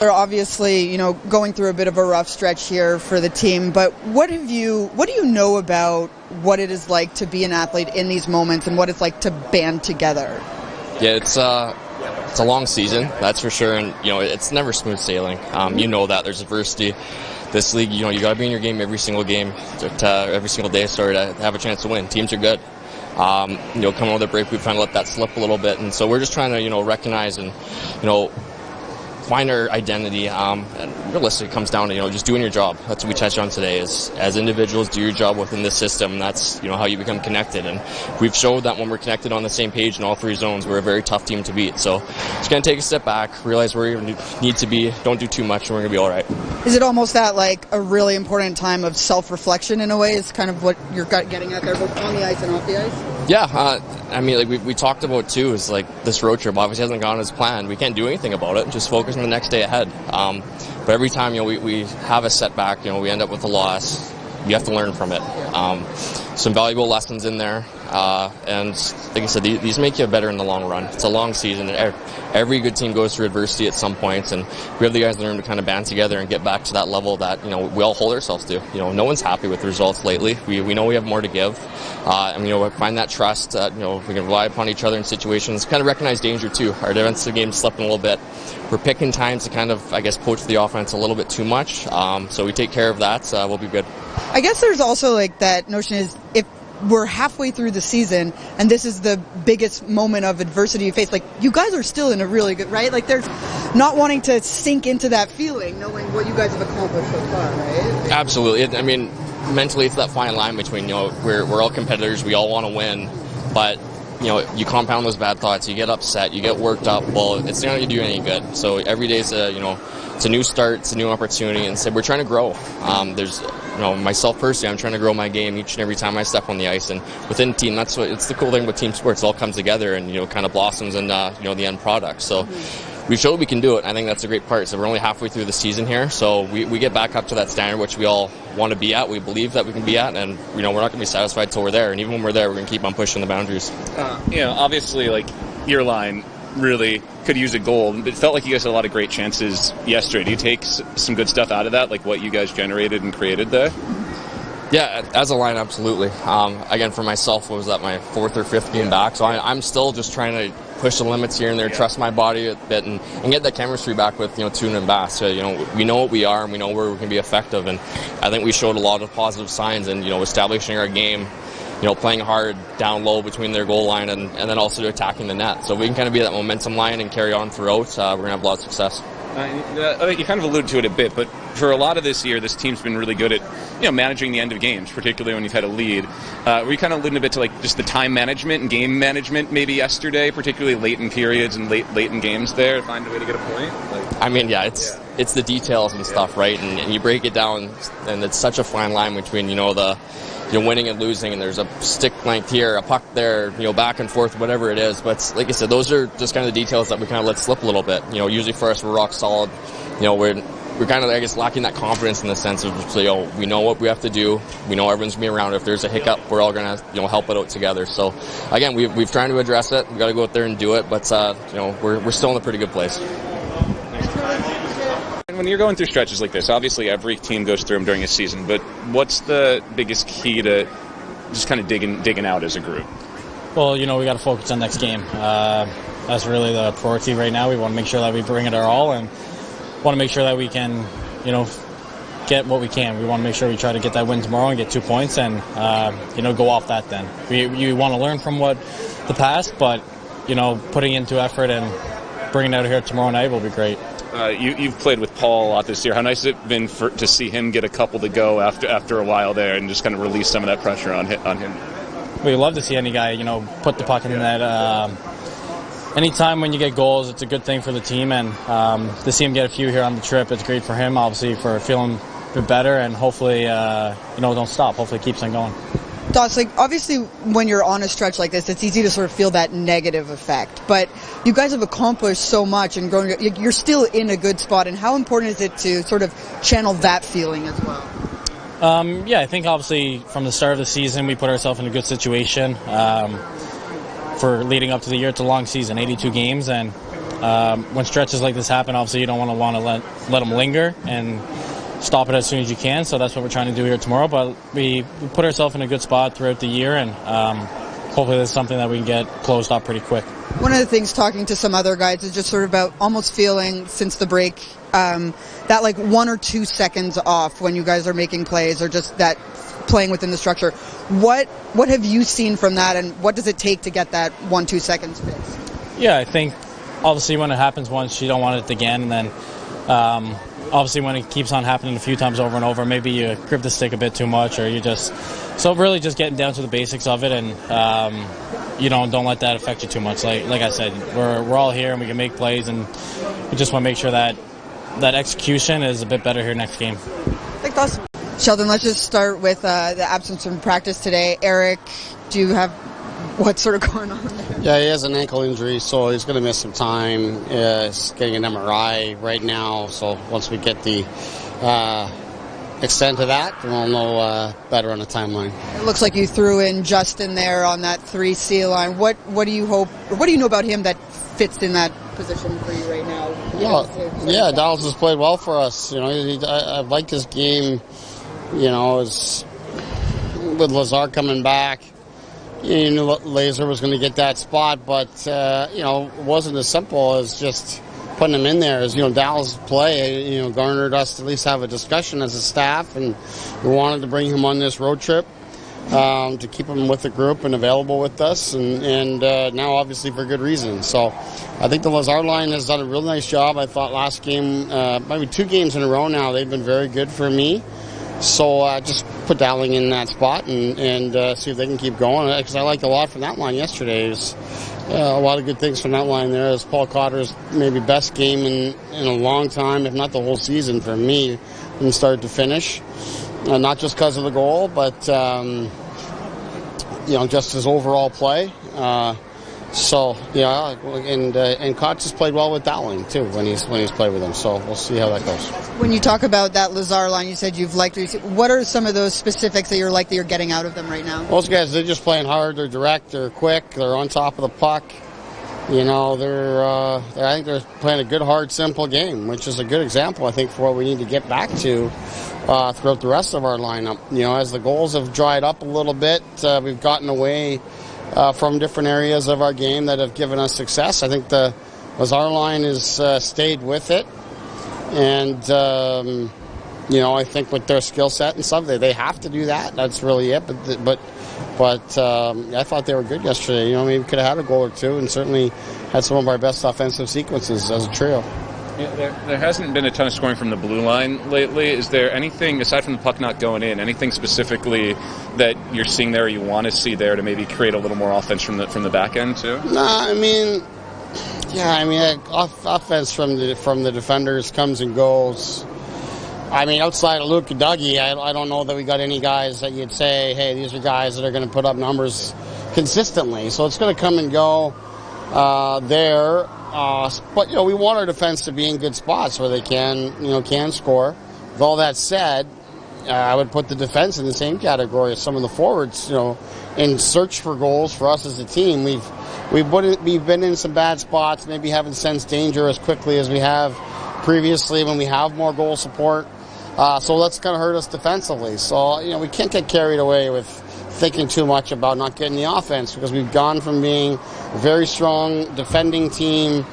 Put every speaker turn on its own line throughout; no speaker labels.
They're obviously, going through a bit of a rough stretch here for the team, but what do you know about what it is like to be an athlete in these moments and what it's like to band together?
Yeah, it's a long season, that's for sure, and it's never smooth sailing. You know that there's adversity. This league, you got to be in your game every single day, to have a chance to win. Teams are good. Coming with a break, we kind of let that slip a little bit, and so we're just trying to, recognize and, find our identity, and realistically it comes down to, just doing your job. That's what we touched on today, is as individuals, do your job within the system. That's, how you become connected, and we've showed that when we're connected on the same page in all three zones, we're a very tough team to beat. So just going to take a step back, realize where you need to be, don't do too much, and we're going to be all right.
Is it almost that, like, a really important time of self-reflection in a way, is kind of what you're getting at there, both on the ice and off the ice?
Yeah, we talked about too, is like this road trip obviously hasn't gone as planned. We can't do anything about it, just focus on the next day ahead. But every time we have a setback, we end up with a loss, you have to learn from it. Some valuable lessons in there, and like I said, these make you better in the long run. It's a long season. Every good team goes through adversity at some points, and we have the guys learn to kind of band together and get back to that level that we all hold ourselves to. No one's happy with the results lately. We know we have more to give, and find that trust. We can rely upon each other in situations. Kind of recognize danger too. Our defensive game's slipping a little bit. We're picking times to kind of, poach the offense a little bit too much. So we take care of that. We'll be good.
I guess there's also that notion is if we're halfway through the season and this is the biggest moment of adversity you face, you guys are still in a really good, right? There's not wanting to sink into that feeling, knowing what you guys have accomplished so far, right?
Absolutely. Mentally it's that fine line between, we're all competitors, we all want to win, but you compound those bad thoughts, you get upset, you get worked up, well, it's not going to do you any good. So every day is it's a new start, it's a new opportunity, and so we're trying to grow. There's, myself personally, I'm trying to grow my game each and every time I step on the ice, and within the team, it's the cool thing with team sports. It all comes together and, kind of blossoms in, the end product. So we've showed we can do it. I think that's a great part. So we're only halfway through the season here, so we get back up to that standard, which we all want to be at. We believe that we can be at, and, we're not going to be satisfied till we're there. And even when we're there, we're going to keep on pushing the boundaries.
Obviously, your line really could use a goal. It felt like you guys had a lot of great chances yesterday. Do you take some good stuff out of that, like what you guys generated and created there?
Yeah, as a line, absolutely. Again, for myself, was that my fourth or fifth game back? So I'm still just trying to push the limits here and there, trust my body a bit, and get that chemistry back with Tuna and Bass. So, we know what we are and we know where we can be effective, and I think we showed a lot of positive signs in establishing our game. Playing hard down low between their goal line and then also attacking the net. So we can kind of be that momentum line and carry on throughout. We're going to have a lot of success.
You kind of alluded to it a bit, but for a lot of this year, this team's been really good at, managing the end of games, particularly when you've had a lead. Were you kind of alluding a bit to just the time management and game management maybe yesterday, particularly late in periods and late in games there, to find a way to get a point?
It's the details and stuff, right? And you break it down, and it's such a fine line between, you're winning and losing, and there's a stick length here, a puck there, back and forth, whatever it is. But like I said, those are just kind of the details that we kind of let slip a little bit. Usually for us, we're rock solid. We're kind of, lacking that confidence in the sense of, we know what we have to do. We know everyone's going to be around. If there's a hiccup, we're all going to, help it out together. So, again, we've tried to address it. We've got to go out there and do it. But, we're still in a pretty good place.
When you're going through stretches like this, obviously every team goes through them during a season, but what's the biggest key to just kind of digging out as a group?
Well, we got to focus on next game. That's really the priority right now. We want to make sure that we bring it our all and want to make sure that we can, get what we can. We want to make sure we try to get that win tomorrow and get 2 points and, go off that then. We want to learn from the past, but, putting into effort and bringing it out here tomorrow night will be great.
You've played with Paul a lot this year. How nice has it been to see him get a couple to go after a while there and just kind of release some of that pressure on him?
We love to see any guy, put the puck in the net. Anytime when you get goals, it's a good thing for the team, and to see him get a few here on the trip, it's great for him, obviously, for feeling a bit better, and hopefully, don't stop. Hopefully it keeps on going.
Dawson, obviously when you're on a stretch like this, it's easy to sort of feel that negative effect. But you guys have accomplished so much and grown. You're still in a good spot. And how important is it to sort of channel that feeling as well?
I think obviously from the start of the season, we put ourselves in a good situation for leading up to the year. It's a long season, 82 games, and when stretches like this happen, obviously you don't want to let them linger and stop it as soon as you can. So that's what we're trying to do here tomorrow. But we put ourselves in a good spot throughout the year, and hopefully that's something that we can get closed up pretty quick.
One of the things talking to some other guys is just sort of about almost feeling since the break that like 1 or 2 seconds off when you guys are making plays, or just that playing within the structure. What have you seen from that, and what does it take to get that 1-2 seconds fixed?
Yeah, I think obviously when it happens once, you don't want it again, and then obviously when it keeps on happening a few times over and over, maybe you grip the stick a bit too much, or you just really just getting down to the basics of it, and don't let that affect you too much. Like I said, we're all here and we can make plays, and we just want to make sure that execution is a bit better here next game.
Thanks, Dawson. Sheldon, let's just start with the absence from practice today. Eric, do you have what's sort of going on there?
Yeah, he has an ankle injury, so he's going to miss some time. He's getting an MRI right now, so once we get the extent of that, we'll know better on the timeline.
It looks like you threw in Justin there on that 3C line. What do you hope, or what do you know about him that fits in that position for you right now?
Yeah, Dallas has played well for us. I like his game. With Lazar coming back, you knew Lazar was going to get that spot, but it wasn't as simple as just putting him in there. As Dallas' play, garnered us to at least have a discussion as a staff, and we wanted to bring him on this road trip to keep him with the group and available with us, and now obviously for good reason. So I think the Lazar line has done a really nice job. I thought last game, maybe 2 games in a row now, they've been very good for me. So just put Dowling in that spot and see if they can keep going. Because I liked a lot from that line yesterday. There's a lot of good things from that line there. It's Paul Cotter's maybe best game in a long time, if not the whole season for me, from start to finish. Not just because of the goal, but just his overall play. And Kotz has played well with Dowling too when he's played with him. So we'll see how that goes.
When you talk about that Lazar line, you said you've liked it. What are some of those specifics that you're getting out of them right now?
Those guys, they're just playing hard. They're direct. They're quick. They're on top of the puck. I think they're playing a good, hard, simple game, which is a good example, I think, for what we need to get back to throughout the rest of our lineup. As the goals have dried up a little bit, we've gotten away from different areas of our game that have given us success. I think the Lazar line has stayed with it, and I think with their skill set and stuff, they have to do that. That's really it. But I thought they were good yesterday. We could have had a goal or two, and certainly had some of our best offensive sequences as a trio.
Yeah, there hasn't been a ton of scoring from the blue line lately. Is there anything, aside from the puck not going in, anything specifically that you're seeing there or you want to see there to maybe create a little more offense from the back end too?
Offense from the defenders comes and goes. Outside of Luke and Dougie, I don't know that we got any guys that you'd say, hey, these are guys that are going to put up numbers consistently. So it's going to come and go there. But we want our defense to be in good spots where they can score. With all that said, I would put the defense in the same category as some of the forwards. In search for goals for us as a team, we've been in some bad spots, maybe haven't sensed danger as quickly as we have previously when we have more goal support. So that's going to hurt us defensively. So we can't get carried away with thinking too much about not getting the offense, because we've gone from being a very strong defending team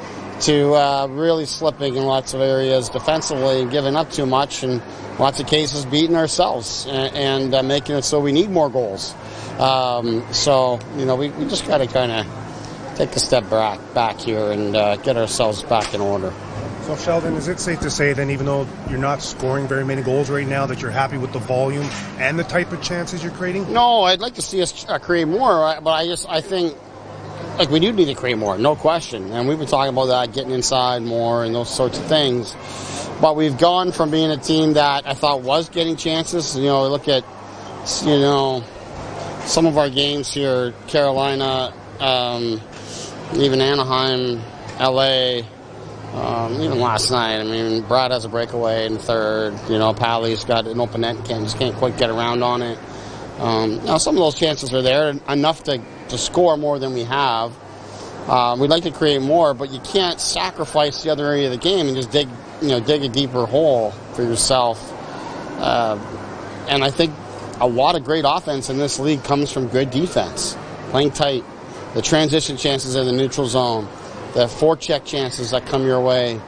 to really slipping in lots of areas defensively and giving up too much, and lots of cases beating ourselves and making it so we need more goals. We just got to kind of take a step back here and get ourselves back in order.
So, Sheldon, is it safe to say then, even though you're not scoring very many goals right now, that you're happy with the volume and the type of chances you're creating?
No, I'd like to see us create more, but I think we do need to create more, no question. And we've been talking about that, getting inside more and those sorts of things. But we've gone from being a team that I thought was getting chances. Look at, some of our games here, Carolina, even Anaheim, LA. Even last night, Brad has a breakaway in the third. Pally's got an open net, just can't quite get around on it. Some of those chances are there, enough to score more than we have. We'd like to create more, but you can't sacrifice the other area of the game and just dig a deeper hole for yourself. And I think a lot of great offense in this league comes from good defense, playing tight, the transition chances in the neutral zone, the forecheck chances that come your way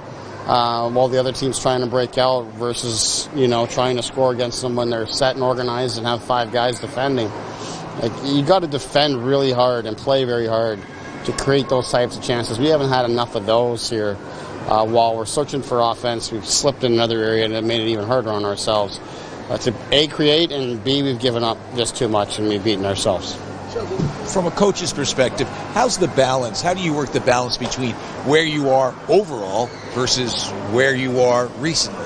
while the other team's trying to break out versus, trying to score against them when they're set and organized and have 5 guys defending. Like, you got to defend really hard and play very hard to create those types of chances. We haven't had enough of those here. While we're searching for offense, we've slipped in another area and it made it even harder on ourselves. To A, create, and B, we've given up just too much and we've beaten ourselves.
From a coach's perspective, how's the balance? How do you work the balance between where you are overall versus where you are recently?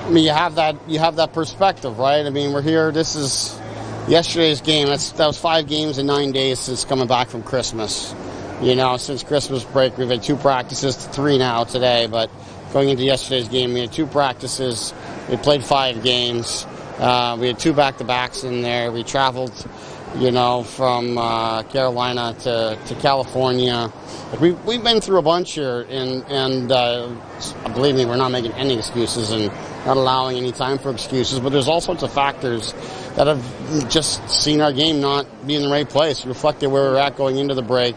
You have that perspective, right? We're here. This is yesterday's game. That was 5 games in 9 days since coming back from Christmas. Since Christmas break, we've had 2 practices, 3 now today, but going into yesterday's game, we had 2 practices. We played 5 games. We had 2 back-to-backs in there. We traveled, from Carolina to California. We've been through a bunch here, and believe me, we're not making any excuses and not allowing any time for excuses. But there's all sorts of factors that have just seen our game not be in the right place, reflected where we're at going into the break.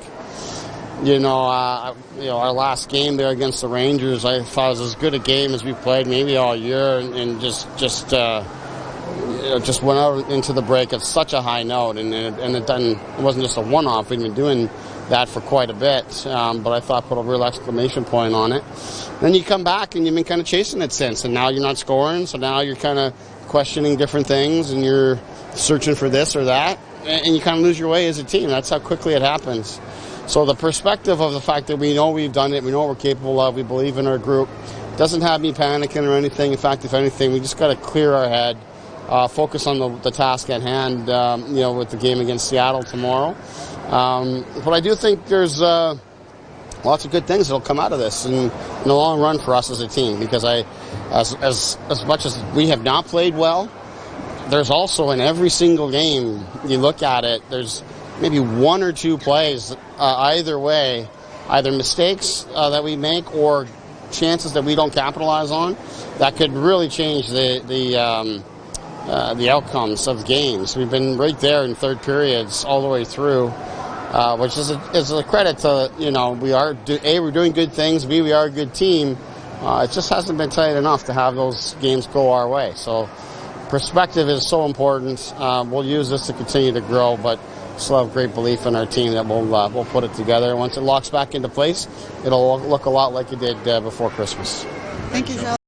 Our last game there against the Rangers, I thought it was as good a game as we played maybe all year, and just went out into the break at such a high note, and it wasn't just a one-off. We've been doing that for quite a bit, but I thought put a real exclamation point on it. Then you come back and you've been kind of chasing it since, and now you're not scoring, so now you're kind of questioning different things, and you're searching for this or that, and you kind of lose your way as a team. That's how quickly it happens. So the perspective of the fact that we know we've done it, we know what we're capable of, we believe in our group, doesn't have me panicking or anything. In fact, if anything, we just got to clear our head, focus on the task at hand, with the game against Seattle tomorrow. But I do think there's lots of good things that'll come out of this in the long run for us as a team, because as much as we have not played well, there's also in every single game, you look at it, there's maybe 1 or 2 plays either way, either mistakes that we make or chances that we don't capitalize on that could really change the outcomes of games. We've been right there in third periods all the way through, which is a credit to, we're doing good things, B, we are a good team. It just hasn't been tight enough to have those games go our way. So perspective is so important. We'll use this to continue to grow, but still have great belief in our team that we'll put it together. Once it locks back into place, it'll look a lot like it did before Christmas.
Thank you, Sheldon.